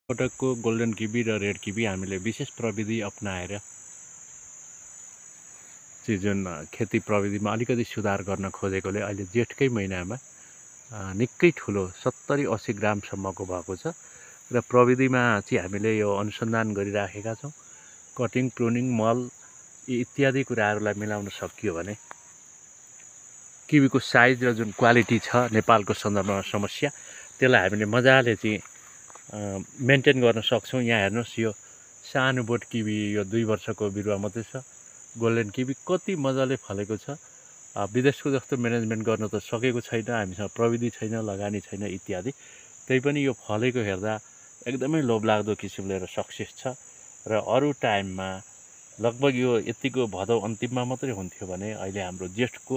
पटकको golden kiwi र red kiwi हामीले विशेष प्रविधि अपनाएर चाहिँ जुन खेती प्रविधिमा अलिकति सुधार गर्न खोजेकोले अहिले जेठकै महिनामा निकै ठुलो 70-80 ग्रामसम्मको भएको छ र प्रविधिमा चाहिँ हामीले यो अनुसन्धान गरिराखेका छौँ। कटिङ, प्रुनिङ, मल इत्यादि कुराहरूलाई मिलाउन सकियो भने किवीको साइज र जुन क्वालिटी छ नेपालको सन्दर्भमा समस्या त्यसलाई हामीले मजाले चाहिँ मेन्टेन गर्न सक्छौँ। यहाँ हेर्नुहोस्, यो सानो बोट किवी यो 2 वर्षको बिरुवा मात्रै छ। गोल्डन किवी कति मजाले फलेको छ। विदेशको जस्तो म्यानेजमेन्ट गर्न त सकेको छैन, हामीसँग प्रविधि छैन, लगानी छैन इत्यादि। त्यही पनि यो फलेको हेर्दा एकदमै लोभलाग्दो किसिमले र सक्सेस छ। र अरू टाइममा लगभग यो यतिको भदौ अन्तिममा मात्रै हुन्थ्यो भने अहिले हाम्रो जेठको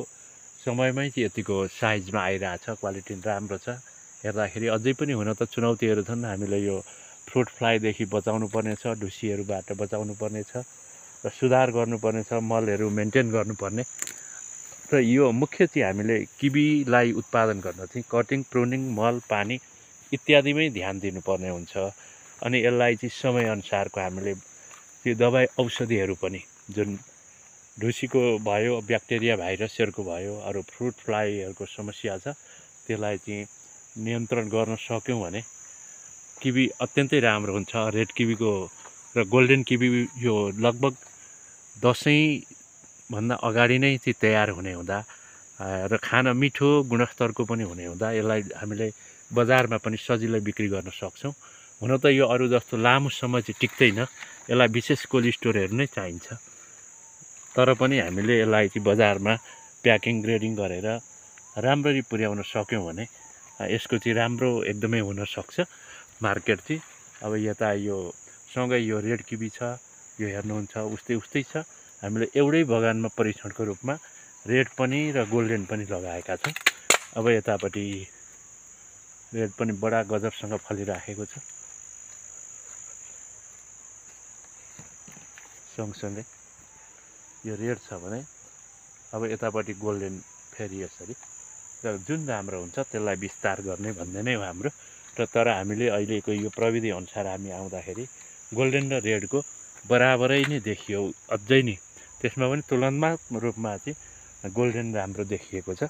समयमै चाहिँ यतिको साइजमा आइरहेछ। क्वालिटी राम्रो छ। हेर्दाखेरि अझै पनि हुन त चुनौतीहरू छन्। हामीले यो फ्रुट फ्लाईदेखि बचाउनु पर्नेछ, ढुसीहरूबाट बचाउनु पर्नेछ र सुधार गर्नुपर्नेछ, मलहरू मेन्टेन गर्नुपर्ने। र यो मुख्य चाहिँ हामीले किवीलाई उत्पादन गर्न चाहिँ कटिङ, प्रुनिङ, मल, पानी इत्यादिमै ध्यान दिनुपर्ने हुन्छ। अनि यसलाई चाहिँ समयअनुसारको हामीले त्यो दबाई औषधिहरू पनि जुन ढुसीको भयो, ब्याक्टेरिया भाइरसहरूको भयो, अरू फ्रुट फ्लाईहरूको समस्या छ त्यसलाई चाहिँ नियन्त्रण गर्न सक्यौँ भने किवी अत्यन्तै राम्रो हुन्छ। रेड किवीको र गोल्डन किवी यो लगभग दसैँभन्दा अगाडि नै चाहिँ तयार हुने हुँदा र खान मिठो गुणस्तरको पनि हुने हुँदा यसलाई हामीले बजारमा पनि सजिलै बिक्री गर्न सक्छौँ। हुन त यो अरू जस्तो लामो समय चाहिँ टिक्दैन, यसलाई विशेष कोल्ड स्टोरहरू नै चाहिन्छ। तर पनि हामीले यसलाई चाहिँ बजारमा प्याकिङ ग्रेडिङ गरेर राम्ररी पुर्याउन सक्यौँ भने यसको चाहिँ राम्रो एकदमै हुनसक्छ मार्केट चाहिँ। अब यता यो सँगै यो रेड किवी छ, यो हेर्नुहुन्छ उस्तै छ। हामीले एउटै बगानमा परीक्षणको रूपमा रेड पनि र गोल्डन पनि लगाएका छौँ। अब यतापट्टि रेड पनि बडा गजबसँग फलिराखेको छ। सँगसँगै यो रेड छ भने अब यतापट्टि गोल्डन फेरि यसरी। र जुन राम्रो हुन्छ त्यसलाई विस्तार गर्ने भन्ने नै हो हाम्रो। र तर हामीले अहिलेको यो प्रविधि अनुसार हामी आउँदाखेरि गोल्डन र रेडको बराबरै नै देखियो। अझै नि त्यसमा पनि तुलनात्मक रूपमा चाहिँ गोल्डन राम्रो देखिएको छ।